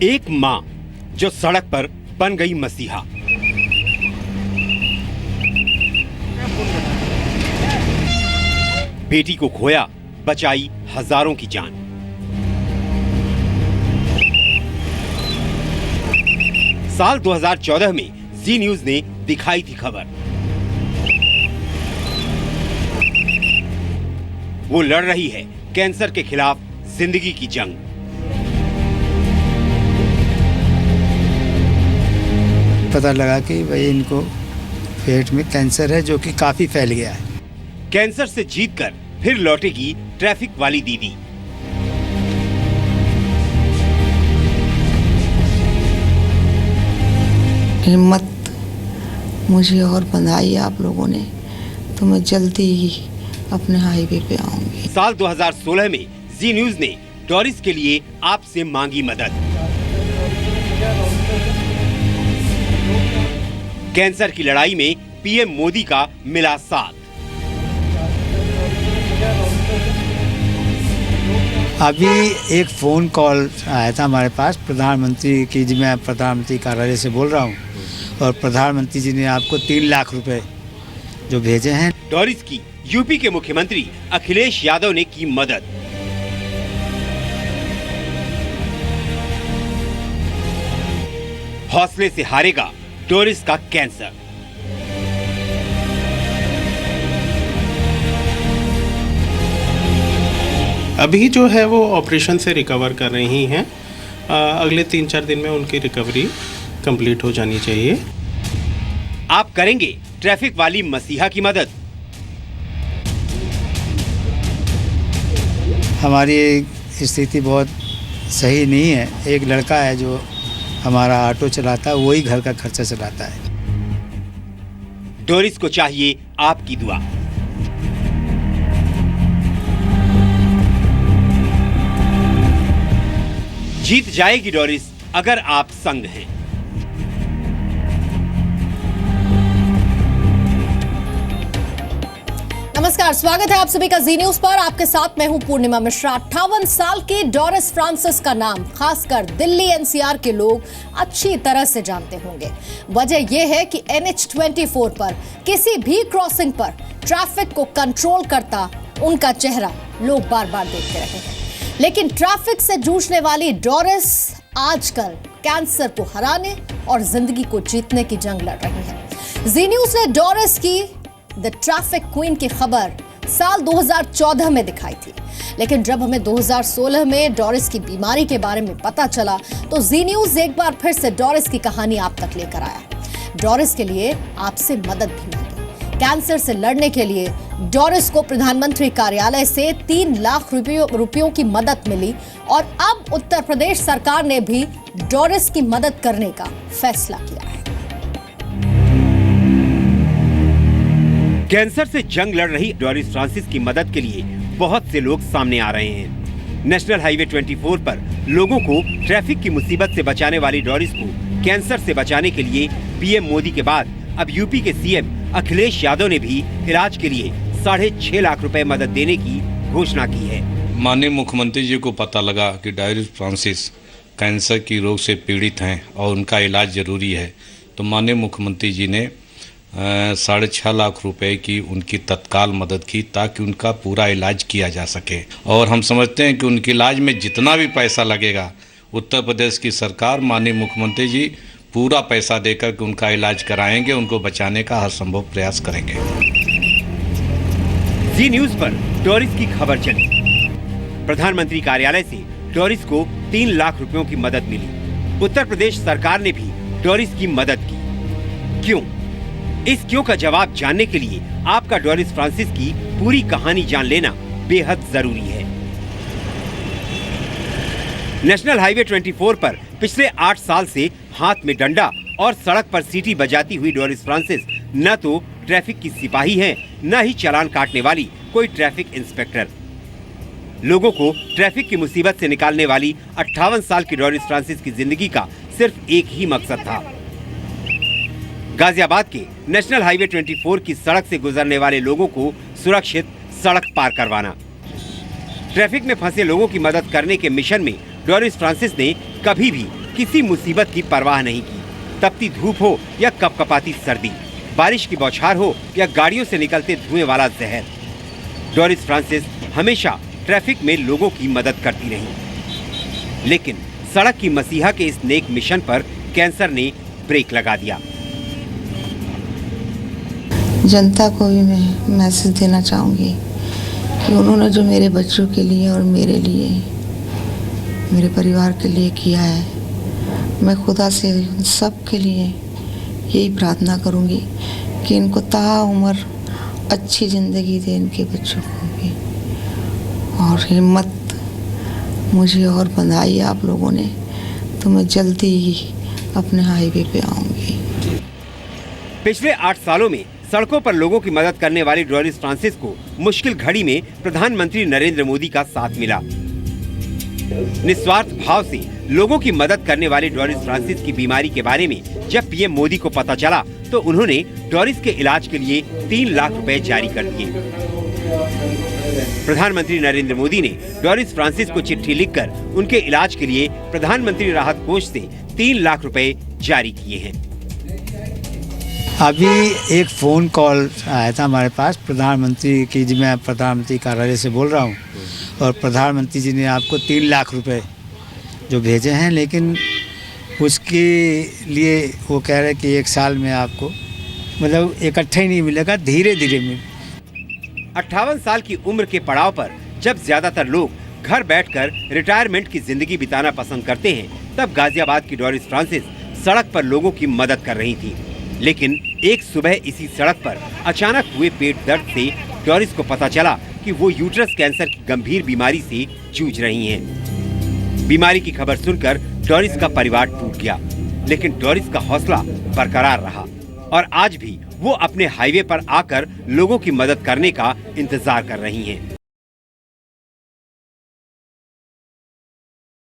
एक माँ जो सड़क पर बन गई मसीहा। बेटी को खोया, बचाई हजारों की जान। साल 2014 में जी न्यूज ने दिखाई थी खबर। वो लड़ रही है कैंसर के खिलाफ जिंदगी की जंग। पता लगा कि भाई इनको पेट में कैंसर है जो कि काफी फैल गया है। कैंसर से जीतकर फिर लौटेगी ट्रैफिक वाली दीदी। हिम्मत मुझे और बंधाई आप लोगों ने, तो मैं जल्दी ही अपने हाईवे पे आऊंगी। साल 2016 में जी न्यूज ने डोरिस के लिए आपसे मांगी मदद। कैंसर की लड़ाई में पीएम मोदी का मिला साथ। अभी एक फोन कॉल आया था हमारे पास प्रधानमंत्री की, जी मैं प्रधानमंत्री कार्यालय से बोल रहा हूँ, और प्रधानमंत्री जी ने आपको 3 लाख रुपए जो भेजे हैं। डोरिस की यूपी के मुख्यमंत्री अखिलेश यादव ने की मदद। हौसले से हारेगा डोरिस का कैंसर। अभी जो है वो ऑपरेशन से रिकवर कर रही हैं। अगले 3-4 दिन में उनकी रिकवरी कंप्लीट हो जानी चाहिए। आप करेंगे ट्रैफिक वाली मसीहा की मदद। हमारी स्थिति बहुत सही नहीं है। एक लड़का है जो हमारा ऑटो चलाता है, वही घर का खर्चा चलाता है। डोरिस को चाहिए आपकी दुआ। जीत जाएगी डोरिस अगर आप संग हैं। नमस्कार, स्वागत है आप सभी का जी न्यूज पर। आपके साथ मैं हूं पूर्णिमा मिश्रा। 58 साल के डोरिस फ्रांसिस का नाम खासकर दिल्ली एनसीआर के लोग अच्छी तरह से जानते होंगे। वजह यह है कि NH24 पर किसी भी क्रॉसिंग पर ट्रैफिक को कंट्रोल करता उनका चेहरा लोग बार बार देखते रहे हैं। लेकिन ट्रैफिक से जूझने वाली डोरिस आजकल कैंसर को हराने और जिंदगी को जीतने की जंग लड़ रही है। जी न्यूज ने डोरिस की द ट्रैफिक क्वीन की खबर साल 2014 में दिखाई थी, लेकिन जब हमें 2016 में डोरिस की बीमारी के बारे में पता चला तो जी न्यूज एक बार फिर से डोरिस की कहानी आप तक लेकर आया। डोरिस के लिए आपसे मदद भी मांगी। कैंसर से लड़ने के लिए डोरिस को प्रधानमंत्री कार्यालय से 3 लाख रुपयों की मदद मिली और अब उत्तर प्रदेश सरकार ने भी डोरिस की मदद करने का फैसला किया है। कैंसर से जंग लड़ रही डोरिस फ्रांसिस की मदद के लिए बहुत से लोग सामने आ रहे हैं। नेशनल हाईवे 24 पर लोगों को ट्रैफिक की मुसीबत से बचाने वाली डोरिस को कैंसर से बचाने के लिए पीएम मोदी के बाद अब यूपी के सीएम अखिलेश यादव ने भी इलाज के लिए 6.5 लाख रुपए मदद देने की घोषणा की है। माननीय मुख्यमंत्री जी को पता लगा कि डोरिस फ्रांसिस कैंसर की रोग से पीड़ित हैं और उनका इलाज जरूरी है, तो माननीय मुख्यमंत्री जी ने 6.5 लाख रुपए की उनकी तत्काल मदद की ताकि उनका पूरा इलाज किया जा सके। और हम समझते हैं कि उनके इलाज में जितना भी पैसा लगेगा उत्तर प्रदेश की सरकार, माननीय मुख्यमंत्री जी पूरा पैसा देकर के उनका इलाज कराएंगे, उनको बचाने का हर संभव प्रयास करेंगे। जी न्यूज पर डोरिस की खबर चली। प्रधानमंत्री कार्यालय से डोरिस को 3 लाख रुपयों की मदद मिली। उत्तर प्रदेश सरकार ने भी डोरिस की मदद की। क्यों? इस क्यों का जवाब जानने के लिए आपका डोरिस फ्रांसिस की पूरी कहानी जान लेना बेहद जरूरी है। नेशनल हाईवे 24 पर पिछले 8 साल से हाथ में डंडा और सड़क पर सीटी बजाती हुई डोरिस फ्रांसिस न तो ट्रैफिक की सिपाही हैं, न ही चालान काटने वाली कोई ट्रैफिक इंस्पेक्टर। लोगों को ट्रैफिक की मुसीबत से निकालने वाली 58 साल की डोरिस फ्रांसिस की जिंदगी का सिर्फ एक ही मकसद था, गाजियाबाद के नेशनल हाईवे 24 की सड़क से गुजरने वाले लोगों को सुरक्षित सड़क पार करवाना। ट्रैफिक में फंसे लोगों की मदद करने के मिशन में डोरिस फ्रांसिस ने कभी भी किसी मुसीबत की परवाह नहीं की। तपती धूप हो या कपकपाती सर्दी, बारिश की बौछार हो या गाड़ियों से निकलते धुएं वाला जहर, डोरिस फ्रांसिस हमेशा ट्रैफिक में लोगों की मदद करती रही। लेकिन सड़क की मसीहा के इस नेक मिशन पर कैंसर ने ब्रेक लगा दिया। जनता को भी मैं मैसेज देना चाहूँगी कि उन्होंने जो मेरे बच्चों के लिए और मेरे लिए, मेरे परिवार के लिए किया है, मैं खुदा से उन सब के लिए यही प्रार्थना करूँगी कि इनको ताउम्र अच्छी ज़िंदगी दे, इनके बच्चों को भी, और हिम्मत मुझे और बंधाई आप लोगों ने, तो मैं जल्दी ही अपने हाईवे पे आऊँगी। पिछले 8 सालों में सड़कों पर लोगों की मदद करने वाली डोरिस फ्रांसिस को मुश्किल घड़ी में प्रधानमंत्री नरेंद्र मोदी का साथ मिला। निस्वार्थ भाव से लोगों की मदद करने वाली डोरिस फ्रांसिस की बीमारी के बारे में जब पीएम मोदी को पता चला तो उन्होंने डोरिस के इलाज के लिए 3 लाख रुपए जारी कर दिए। प्रधानमंत्री नरेंद्र मोदी ने डोरिस फ्रांसिस को चिट्ठी लिखकर उनके इलाज के लिए प्रधानमंत्री राहत कोष से 3 लाख रुपए जारी किए हैं। अभी एक फ़ोन कॉल आया था हमारे पास प्रधानमंत्री की, जी मैं प्रधानमंत्री कार्यालय से बोल रहा हूँ, और प्रधानमंत्री जी ने आपको 3 लाख रुपए जो भेजे हैं, लेकिन उसके लिए वो कह रहे हैं कि 1 साल में आपको मतलब इकट्ठे ही नहीं मिलेगा, धीरे धीरे मिले। 58 साल की उम्र के पड़ाव पर जब ज्यादातर लोग घर बैठकर रिटायरमेंट की जिंदगी बिताना पसंद करते हैं, तब गाजियाबाद की डोरिस फ्रांसिस सड़क पर लोगों की मदद कर रही थी। लेकिन एक सुबह इसी सड़क पर अचानक हुए पेट दर्द से डोरिस को पता चला कि वो यूट्रस कैंसर की गंभीर बीमारी से जूझ रही हैं। बीमारी की खबर सुनकर डोरिस का परिवार टूट गया, लेकिन डोरिस का हौसला बरकरार रहा और आज भी वो अपने हाईवे पर आकर लोगों की मदद करने का इंतजार कर रही हैं।